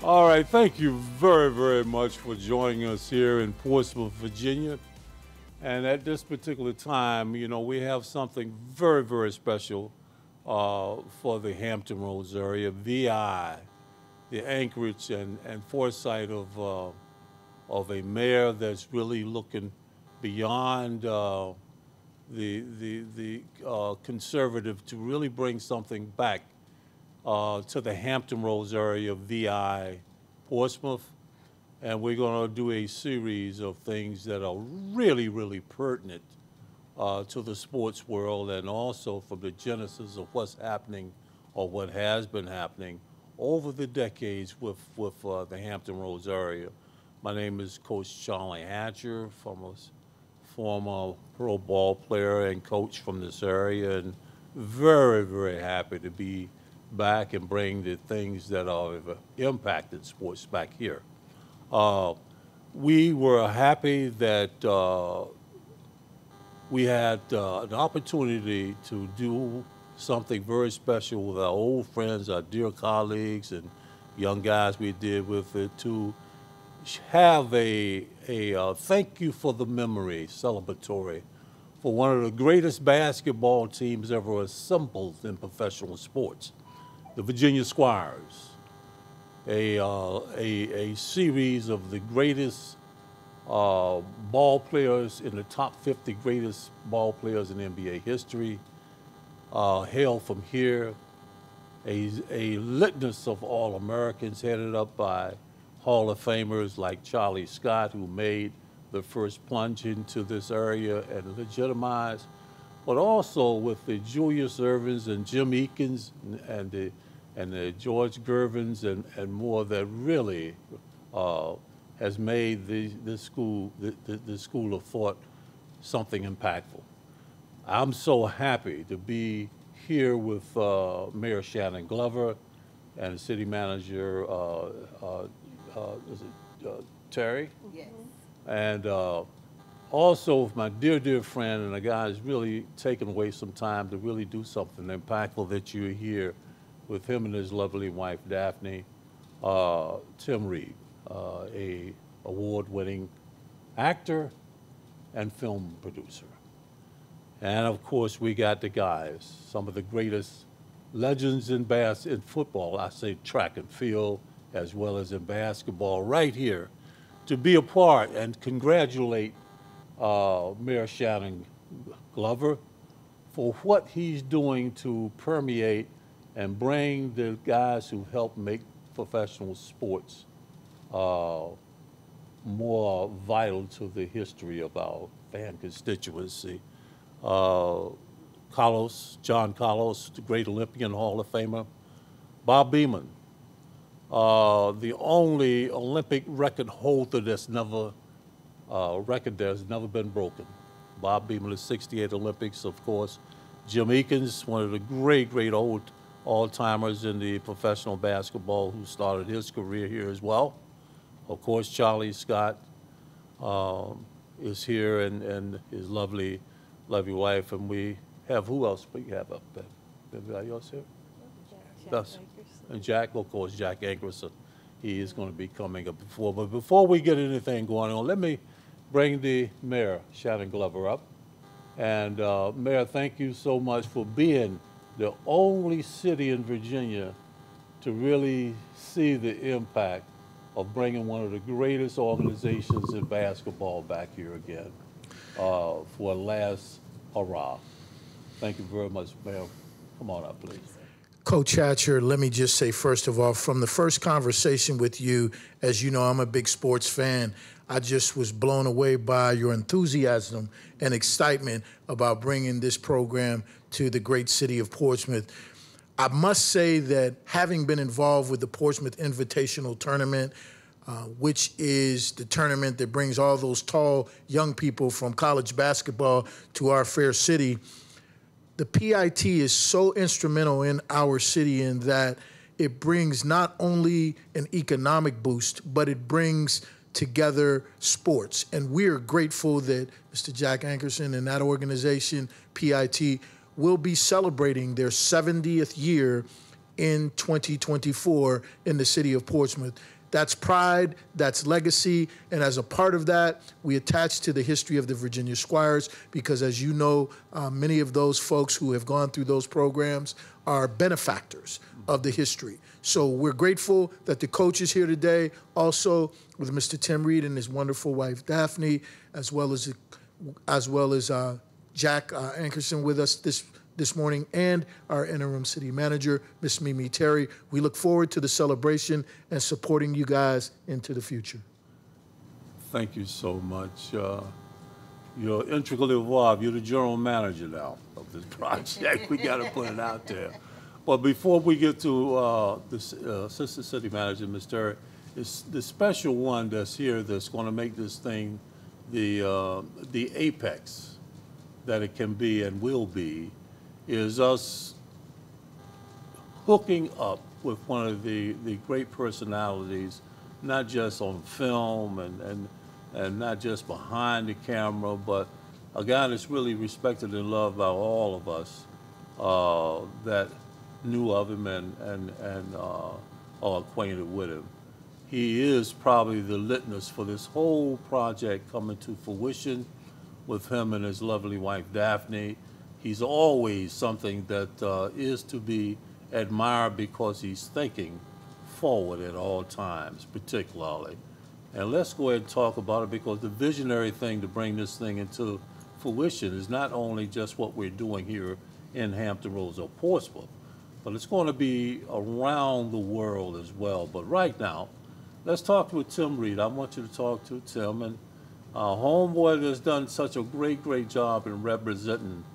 All right, thank you very, very much for joining us here in Portsmouth, Virginia. And at this particular time, we have something very, very special for the Hampton Roads area, VI, the Anchorage and foresight of a mayor that's really looking beyond the conservative to really bring something back to the Hampton Roads area, VI, Portsmouth. And we're going to do a series of things that are really, really pertinent to the sports world and also from the genesis of what's happening or what has been happening over the decades with the Hampton Roads area. My name is Coach Charlie Hatcher, from a former pro ball player and coach from this area, and very, very happy to be back and bring the things that have impacted sports back here. We were happy that we had an opportunity to do something very special with our old friends, our dear colleagues and young guys we did with it, to have a thank you for the memory celebratory for one of the greatest basketball teams ever assembled in professional sports, the Virginia Squires. A series of the greatest ball players in the top 50 greatest ball players in NBA history, hail from here. A litmus of All-Americans headed up by Hall of Famers like Charlie Scott, who made the first plunge into this area and legitimized, but also with the Julius Ervings and Jim Eakins and the George Gervins and more that really has made the school of thought something impactful. I'm so happy to be here with Mayor Shannon Glover and City Manager Terry? Yes. And also my dear, dear friend and a guy who's really taken away some time to really do something impactful that you're here with him and his lovely wife, Daphne, Tim Reid, a award-winning actor and film producer. And of course, we got the guys, some of the greatest legends in football, I say track and field, as well as in basketball, right here to be a part and congratulate Mayor Shannon Glover for what he's doing to permeate and bring the guys who help make professional sports more vital to the history of our fan constituency. John Carlos, the great Olympian Hall of Famer. Bob Beamon, the only Olympic record holder that's never, record that's never been broken. Bob Beamon, the 68 Olympics, of course. Jim Eakins, one of the great, great old all-timers in the professional basketball who started his career here as well. Of course, Charlie Scott is here and his lovely wife, and we have, who else we have up there? Anybody else here? Jack And Jack, of course, Jack Ankerson. He is going to be coming up before. But before we get anything going on, let me bring the Mayor, Shannon Glover, up. And Mayor, thank you so much for being the only city in Virginia to really see the impact of bringing one of the greatest organizations in basketball back here again for a last hurrah. Thank you very much, Mayor. Come on up, please. Coach Hatcher, let me just say, first of all, from the first conversation with you, as you know, I'm a big sports fan. I just was blown away by your enthusiasm and excitement about bringing this program to the great city of Portsmouth. I must say that having been involved with the Portsmouth Invitational Tournament, which is the tournament that brings all those tall young people from college basketball to our fair city, the PIT is so instrumental in our city in that it brings not only an economic boost, but it brings together sports. And we're grateful that Mr. Jack Ankerson and that organization, PIT, will be celebrating their 70th year in 2024 in the city of Portsmouth. That's pride, that's legacy, and as a part of that, we attach to the history of the Virginia Squires because, as you know, many of those folks who have gone through those programs are benefactors of the history. So we're grateful that the coach is here today, also with Mr. Tim Reid and his wonderful wife, Daphne, as well as Jack Ankerson with us this morning, and our interim city manager, Miss Mimi Terry. We look forward to the celebration and supporting you guys into the future. Thank you so much. You're integrally involved. You're the general manager now of this project. We got to put it out there. But before we get to the assistant city manager, Ms. Terry, it's the special one that's here that's going to make this thing the apex that it can be and will be, is us hooking up with one of the great personalities, not just on film and not just behind the camera, but a guy that's really respected and loved by all of us that knew of him and are acquainted with him. He is probably the litmus for this whole project coming to fruition with him and his lovely wife, Daphne. He's always something that is to be admired because he's thinking forward at all times, particularly. And let's go ahead and talk about it, because the visionary thing to bring this thing into fruition is not only just what we're doing here in Hampton Roads or Portsmouth, but it's going to be around the world as well. But right now, let's talk with Tim Reid. I want you to talk to Tim, and homeboy that's done such a great job in representing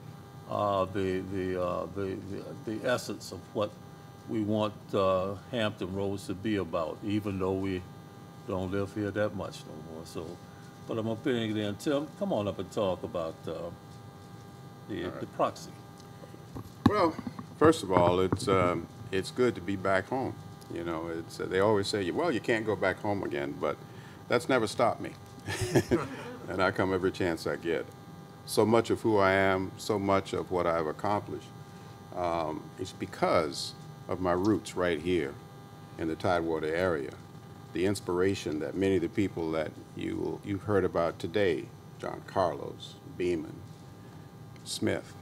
the essence of what we want Hampton Roads to be about, even though we don't live here that much no more. So, but I'm up in there. Tim, come on up and talk about the proxy. Well, first of all, it's good to be back home. You know, they always say, well, you can't go back home again, but that's never stopped me. And I come every chance I get. So much of who I am, so much of what I've accomplished, is because of my roots right here in the Tidewater area. The inspiration that many of the people that you've heard about today, John Carlos, Beeman, Smith,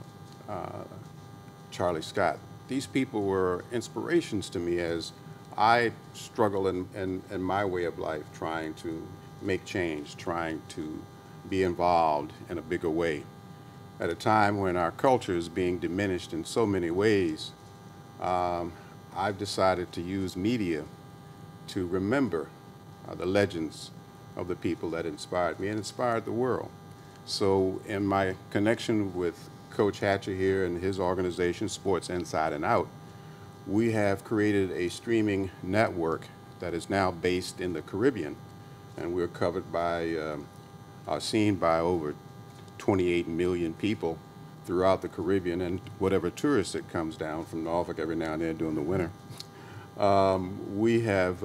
Charlie Scott, these people were inspirations to me as I struggle in my way of life, trying to make change, trying to be involved in a bigger way. At a time when our culture is being diminished in so many ways, I've decided to use media to remember the legends of the people that inspired me and inspired the world. So in my connection with Coach Hatcher here and his organization, Sports Inside and Out, we have created a streaming network that is now based in the Caribbean, and we're covered by, seen by over 28 million people throughout the Caribbean and whatever tourist that comes down from Norfolk every now and then during the winter. We have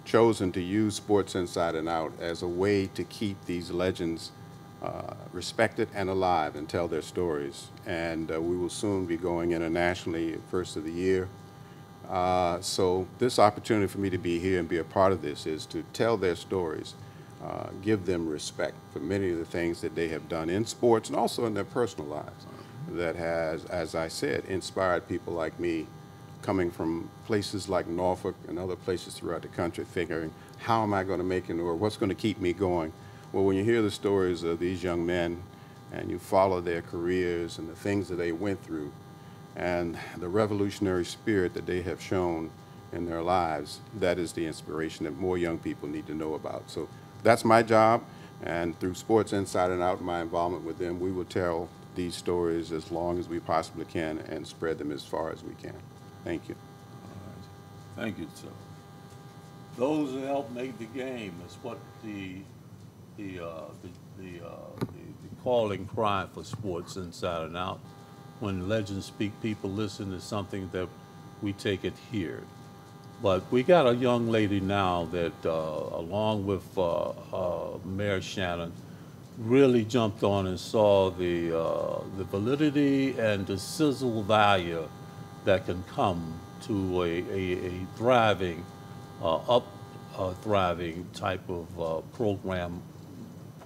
chosen to use Sports Inside and Out as a way to keep these legends respected and alive and tell their stories. And we will soon be going internationally first of the year. So this opportunity for me to be here and be a part of this is to tell their stories, give them respect for many of the things that they have done in sports and also in their personal lives that has, as I said, inspired people like me coming from places like Norfolk and other places throughout the country, figuring, how am I going to make it, or what's going to keep me going? Well, when you hear the stories of these young men and you follow their careers and the things that they went through and the revolutionary spirit that they have shown in their lives, that is the inspiration that more young people need to know about. So that's my job, and through Sports Inside and Out, my involvement with them, we will tell these stories as long as we possibly can and spread them as far as we can. Thank you. All right. Thank you, sir. Those who help make the game is what the calling cry for Sports Inside and Out. When legends speak, people listen to something that we take it here. But we got a young lady now that, along with Mayor Shannon, really jumped on and saw the validity and the sizzle value that can come to a thriving, thriving type of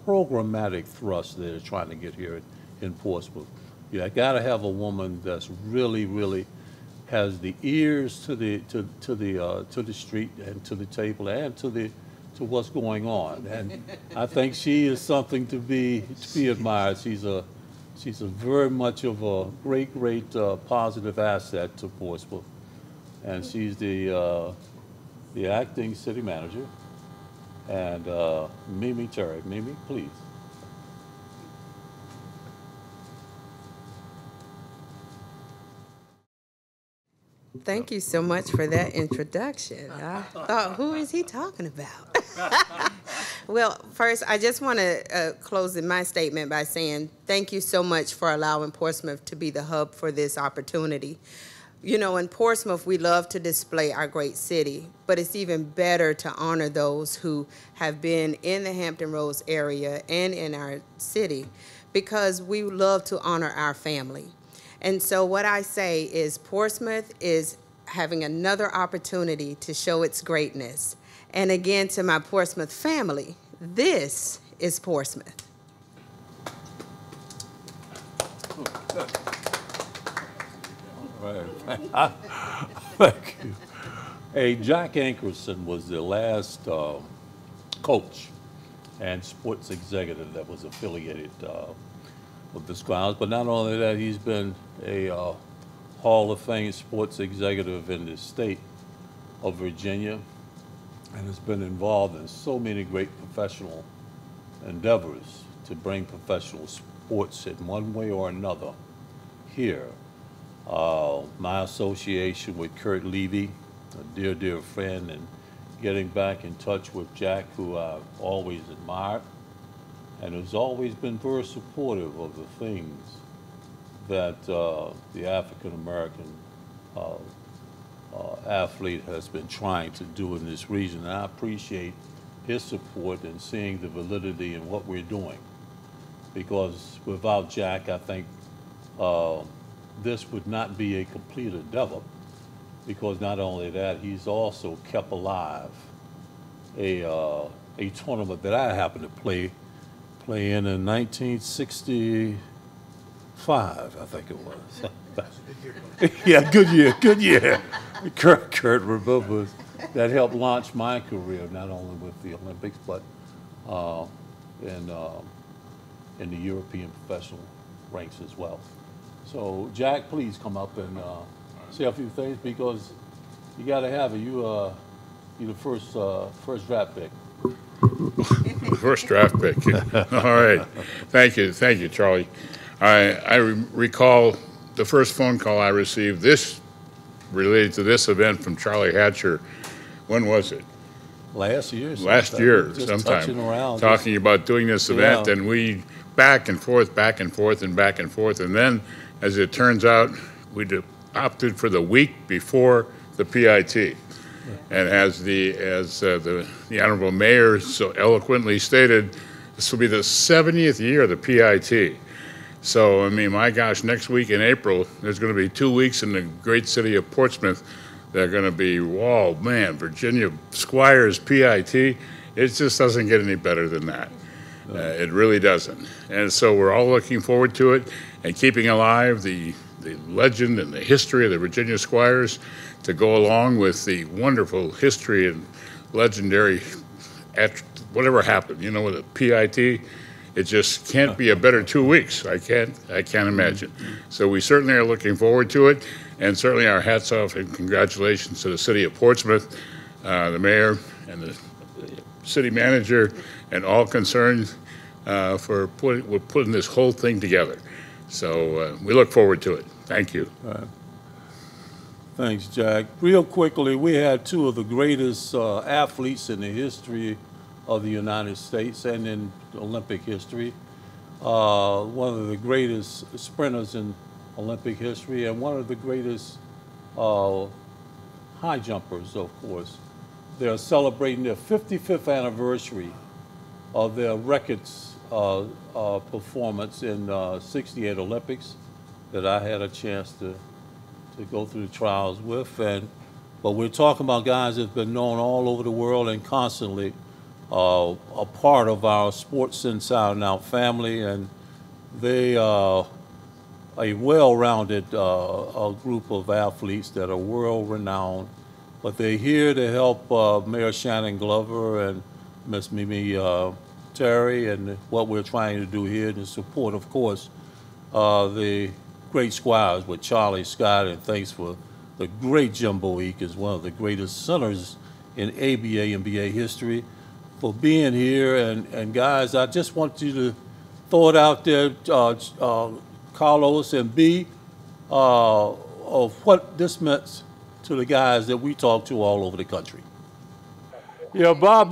programmatic thrust that they're trying to get here in Portsmouth. You got to have a woman that's really has the ears to the street and to the table and to what's going on. And I think she is something to be admired. She's a very much of a great positive asset to Portsmouth, and she's the acting city manager. And Mimi Terry. Mimi, please. Thank you so much for that introduction. I thought, who is he talking about? Well, first, I just want to close in my statement by saying thank you so much for allowing Portsmouth to be the hub for this opportunity. You know, in Portsmouth, we love to display our great city, but it's even better to honor those who have been in the Hampton Roads area and in our city, because we love to honor our family. And so what I say is Portsmouth is having another opportunity to show its greatness. And again, to my Portsmouth family, this is Portsmouth. Right. Thank you. Hey, Jack Ankerson was the last coach and sports executive that was affiliated with the Squires. But not only that, he's been a Hall of Fame sports executive in the state of Virginia and has been involved in so many great professional endeavors to bring professional sports in one way or another here. My association with Kurt Levy, a dear friend, and getting back in touch with Jack, who I've always admired, and has always been very supportive of the things that the African-American athlete has been trying to do in this region. And I appreciate his support and seeing the validity in what we're doing. Because without Jack, I think this would not be a complete endeavor, because not only that, he's also kept alive a tournament that I happened to play in 1965, I think it was. Yeah, good year. Kurt remembers that helped launch my career, not only with the Olympics, but in the European professional ranks as well. So, Jack, please come up and say a few things, because you got to have it. You're the first draft pick. First draft pick. All right. Thank you, Charlie. I recall the first phone call I received related to this event from Charlie Hatcher. When was it? Last year. Last year, just sometime. Around, talking about doing this event, yeah. And we back and forth, and then, as it turns out, we opted for the week before the PIT. And as the Honorable Mayor so eloquently stated, this will be the 70th year of the PIT. So, I mean, my gosh, next week in April, there's going to be 2 weeks in the great city of Portsmouth. They're going to be, whoa, man, Virginia Squires PIT. It just doesn't get any better than that. It really doesn't. And so we're all looking forward to it and keeping alive the legend and the history of the Virginia Squires, to go along with the wonderful history and legendary whatever happened, you know, with the PIT. It just can't be a better 2 weeks. I can't imagine. So we certainly are looking forward to it, and certainly our hats off and congratulations to the city of Portsmouth, the mayor and the city manager, and all concerned for putting this whole thing together. So we look forward to it. Thank you. Thanks, Jack. Real quickly, we had two of the greatest athletes in the history of the United States and in Olympic history. One of the greatest sprinters in Olympic history, and one of the greatest high jumpers, of course. They're celebrating their 55th anniversary of their records performance in '68 Olympics that I had a chance to to go through the trials with. But we're talking about guys that've been known all over the world and constantly a part of our Sports Inside and Out family, and they are a well-rounded a group of athletes that are world-renowned. But they're here to help Mayor Shannon Glover and Miss Mimi Terry and what we're trying to do here to support, of course, the great squires with Charlie Scott, and thanks for the great Jim Boeek, is one of the greatest centers in ABA and BA history, for being here. And guys, I just want you to throw it out there, Carlos and B, of what this meant to the guys that we talk to all over the country. Yeah, Bob,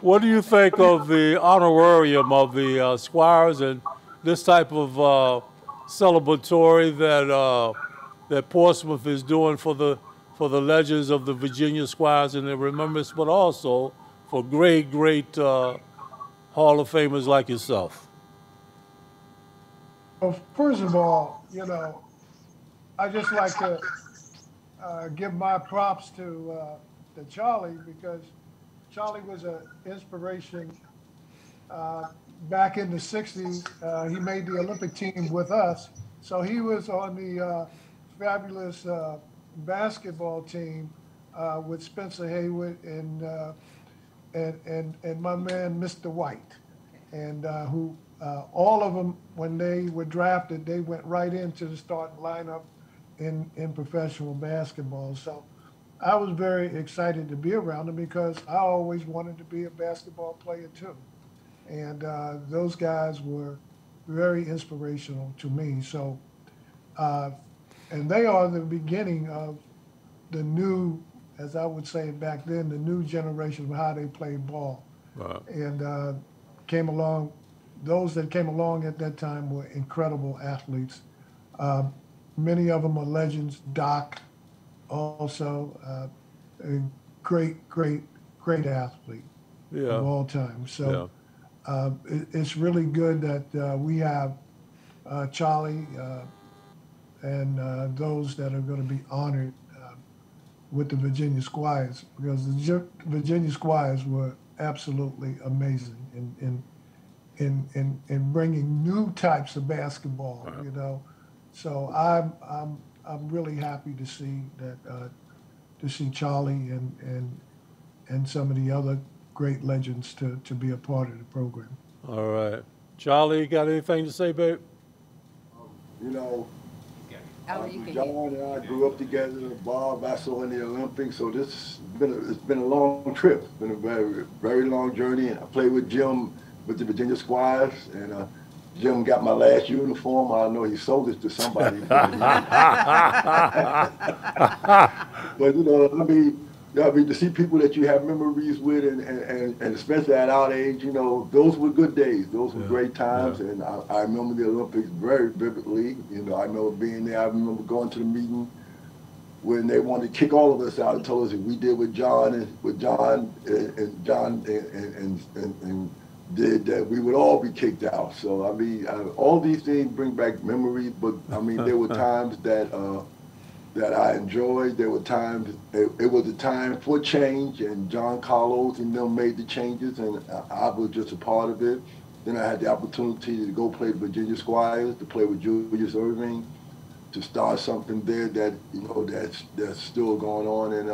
what do you think of the honorarium of the squires and this type of celebratory that Portsmouth is doing for the legends of the Virginia squires and their remembrance, but also for great Hall of Famers like yourself? Well, first of all, I just like to give my props to Charlie, because Charlie was an inspiration back in the 60s. He made the Olympic team with us. So he was on the fabulous basketball team with Spencer Haywood and my man, Mr. White, and who all of them, when they were drafted, they went right into the starting lineup in professional basketball. So I was very excited to be around them because I always wanted to be a basketball player too. And those guys were very inspirational to me. So, and they are the beginning of the new, as I would say back then, the new generation of how they played ball. Right. And came along, those that came along at that time were incredible athletes. Many of them are legends. Doc, also a great athlete of all time. So it's really good that we have Charlie and those that are going to be honored with the Virginia Squires, because the Virginia Squires were absolutely amazing in bringing new types of basketball. So I'm really happy to see that to see Charlie and some of the other great legends to be a part of the program. All right, Charlie, got anything to say, babe? John and I grew up together. Bob, I saw in the Olympics, so it's been a long trip. It's been a very long journey. And I played with Jim with the Virginia Squires, and Jim got my last uniform. I know he sold it to somebody. But I mean, to see people that you have memories with, and especially at our age, those were good days. Those were great times, and I remember the Olympics very vividly. I remember being there. I remember going to the meeting when they wanted to kick all of us out and told us that we did with John did that we would all be kicked out. So I mean, all these things bring back memories. But I mean, there were times that I enjoyed. There were times it was a time for change, and John Carlos and them made the changes, and I was just a part of it. Then I had the opportunity to go play Virginia Squires, to play with Julius Irving, to start something there that that's still going on, and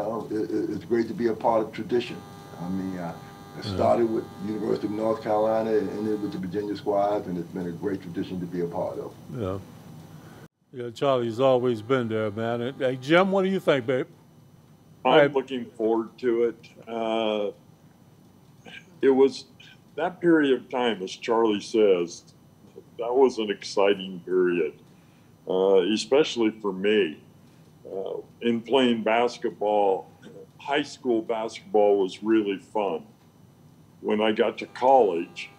it's great to be a part of tradition. I mean, I started with University of North Carolina and ended with the Virginia Squires, and it's been a great tradition to be a part of. Yeah, Charlie's always been there, man. Hey, Jim, what do you think, babe? I'm looking forward to it. It was that period of time, as Charlie says, that was an exciting period, especially for me. In playing basketball, high school basketball was really fun. When I got to college,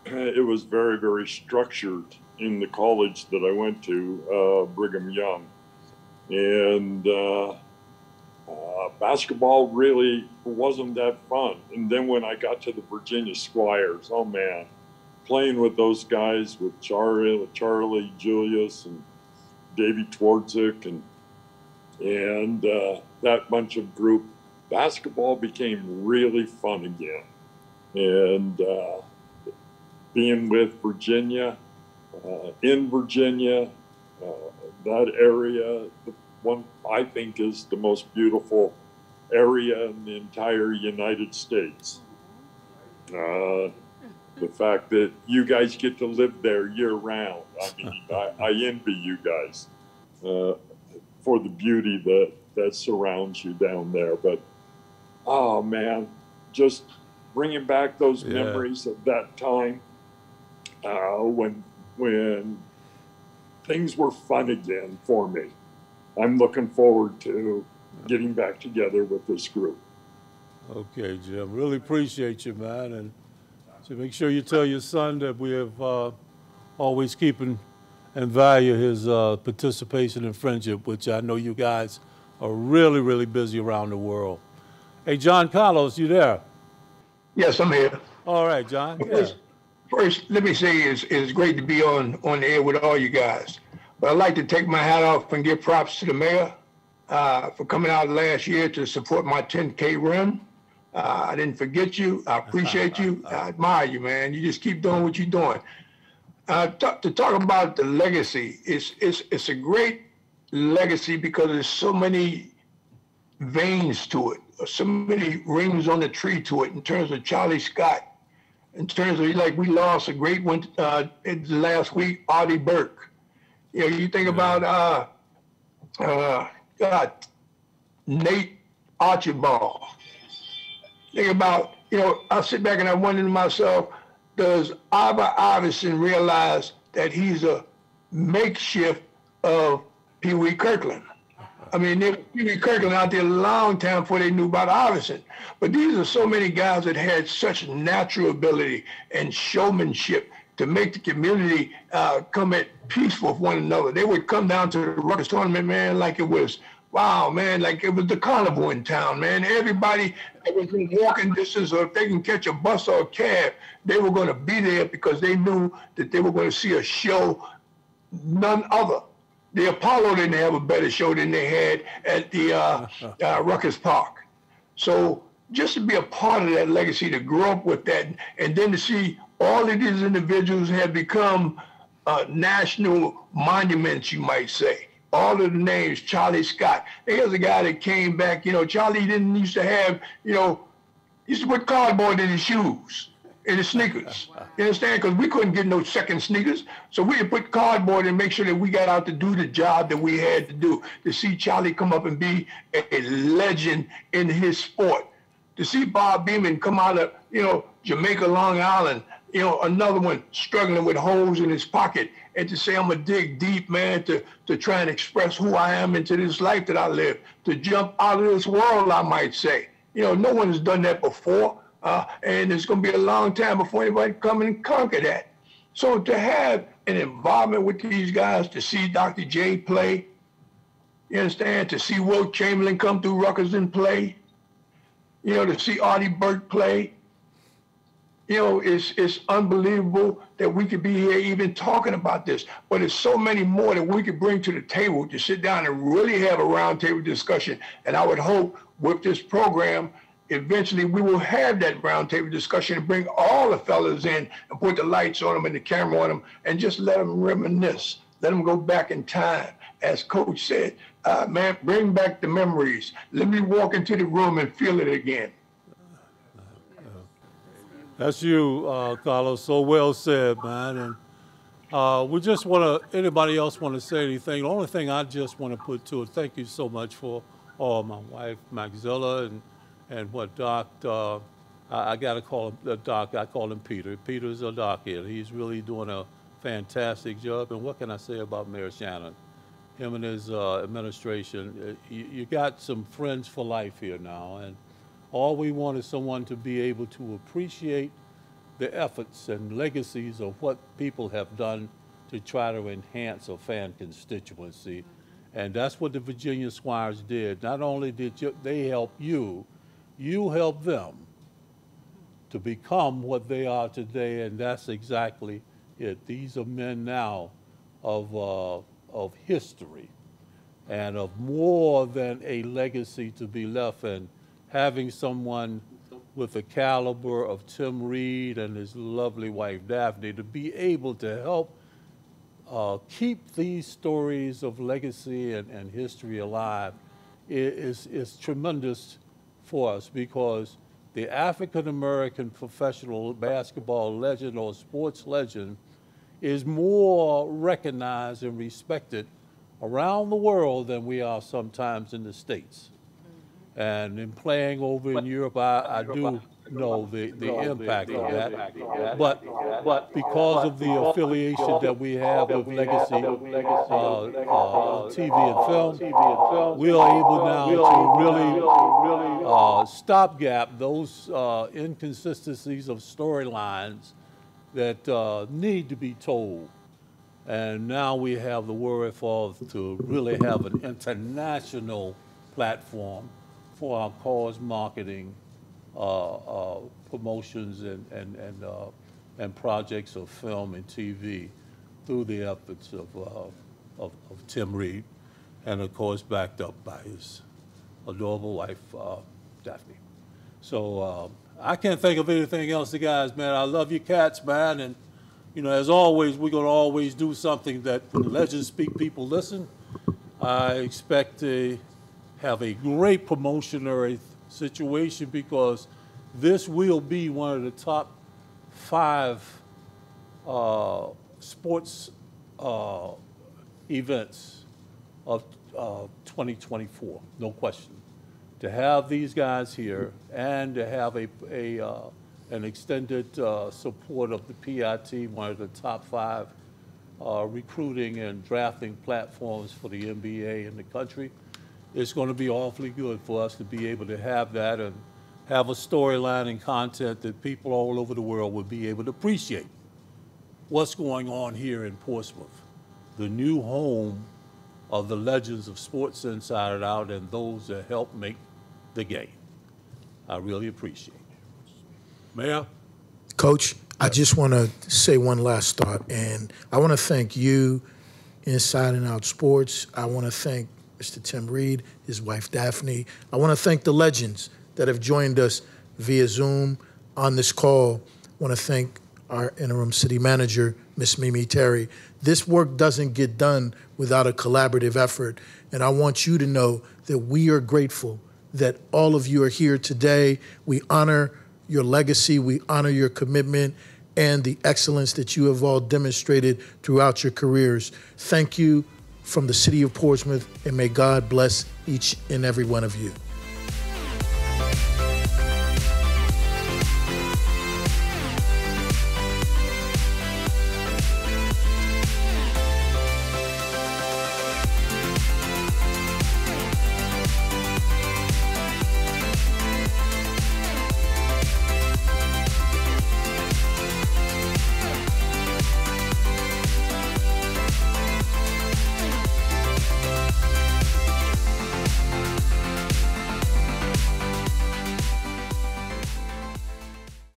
it was very structured in the college that I went to, Brigham Young. And basketball really wasn't that fun. And then when I got to the Virginia Squires, oh man, playing with those guys, with Charlie, Julius, and Davey Twardzik and that bunch of group, basketball became really fun again. And being with Virginia, in Virginia, that area, the one I think is the most beautiful area in the entire United States. The fact that you guys get to live there year round, I mean, I envy you guys for the beauty that surrounds you down there. But, oh man, just bringing back those memories of that time when things were fun again for me. I'm looking forward to getting back together with this group. Okay, Jim. Really appreciate you, man. And so make sure you tell your son that we have always keeping and value his participation and friendship, which I know you guys are really, really busy around the world. Hey, John Carlos, you there? Yes, I'm here. All right, John. First, let me say it's great to be on the air with all you guys. But I'd like to take my hat off and give props to the mayor for coming out last year to support my 10K run. I didn't forget you. I appreciate you. I admire you, man. You just keep doing what you're doing. To talk about the legacy, it's a great legacy because there's so many veins to it, so many rings on the tree to it in terms of Charlie Scott, in terms of, like, we lost a great one last week, Artie Burke. You know, you think about Nate Archibald. Think about, you know, I sit back and I wonder to myself, does Albert Iverson realize that he's a makeshift of Pee Wee Kirkland? I mean, Pee Wee Kirkland out there a long time before they knew about Iverson. But these are so many guys that had such natural ability and showmanship to make the community come at peace with one another. They would come down to the Ruckus tournament, man, like it was, wow, man, like it was the carnival in town, man. Everybody that was in walking distance, or if they can catch a bus or a cab, they were going to be there because they knew that they were going to see a show none other. The Apollo didn't have a better show than they had at the Ruckus Park. So just to be a part of that legacy, to grow up with that, and then to see all of these individuals have become national monuments, you might say. All of the names, Charlie Scott. Here's a guy that came back, you know, Charlie didn't used to have, you know, used to put cardboard in his shoes, in his sneakers. You understand? Because we couldn't get no second sneakers. So we had put cardboard and make sure that we got out to do the job that we had to do. To see Charlie come up and be a legend in his sport. To see Bob Beamon come out of, you know, Jamaica, Long Island, you know, another one struggling with holes in his pocket, and to say I'm gonna dig deep, man, to try and express who I am into this life that I live, to jump out of this world, I might say. You know, no one has done that before, and it's gonna be a long time before anybody come and conquer that. So to have an involvement with these guys, to see Dr. J play, you understand, to see Wilt Chamberlain come through Rutgers and play, you know, to see Artie Burke play, you know, it's unbelievable that we could be here even talking about this. But there's so many more that we could bring to the table to sit down and really have a roundtable discussion. And I would hope with this program, eventually we will have that roundtable discussion and bring all the fellas in and put the lights on them and the camera on them and just let them reminisce. Let them go back in time. As Coach said, man, bring back the memories. Let me walk into the room and feel it again. That's you, Carlos. So well said, man. And we just want to, anybody else want to say anything? The only thing I just want to put to it, thank you so much for my wife, Maxilla, and what Doc, I got to call him Doc, I call him Peter. Peter's a doc here. He's really doing a fantastic job. And what can I say about Mayor Shannon? Him and his administration, you got some friends for life here now. And all we want is someone to be able to appreciate the efforts and legacies of what people have done to try to enhance a fan constituency. And that's what the Virginia Squires did. Not only did they help you, you helped them to become what they are today, and that's exactly it. These are men now of of history and of more than a legacy to be left, and having someone with the caliber of Tim Reid and his lovely wife Daphne to be able to help keep these stories of legacy and history alive is tremendous for us, because the African American professional basketball legend or sports legend is more recognized and respected around the world than we are sometimes in the States. And in playing over in Europe, I do know the impact of that. But because of the affiliation that we have with Legacy TV and film, we are able now to really stopgap those inconsistencies of storylines that need to be told. And now we have the wherewithal to really have an international platform for our cause marketing promotions and projects of film and TV through the efforts of Tim Reid, and of course backed up by his adorable wife, Daphne. So I can't think of anything else, guys, man. I love you cats, man, and you know, as always, we're gonna always do something that when legends speak, people listen. I expect to have a great promotionary situation, because this will be one of the top 5 sports events of 2024, no question. To have these guys here and to have an extended support of the PIT, one of the top 5 recruiting and drafting platforms for the NBA in the country, it's going to be awfully good for us to be able to have that and have a storyline and content that people all over the world would be able to appreciate what's going on here in Portsmouth, the new home of the legends of sports inside and out and those that help make the game. I really appreciate it. Mayor? Coach, I just want to say one last thought, and I want to thank you, Inside and Out Sports. I want to thank Mr. Tim Reid, his wife Daphne. I want to thank the legends that have joined us via Zoom on this call. I want to thank our interim city manager, Miss Mimi Terry. This work doesn't get done without a collaborative effort, and I want you to know that we are grateful that all of you are here today. We honor your legacy, we honor your commitment, and the excellence that you have all demonstrated throughout your careers. Thank you from the city of Portsmouth, and may God bless each and every one of you.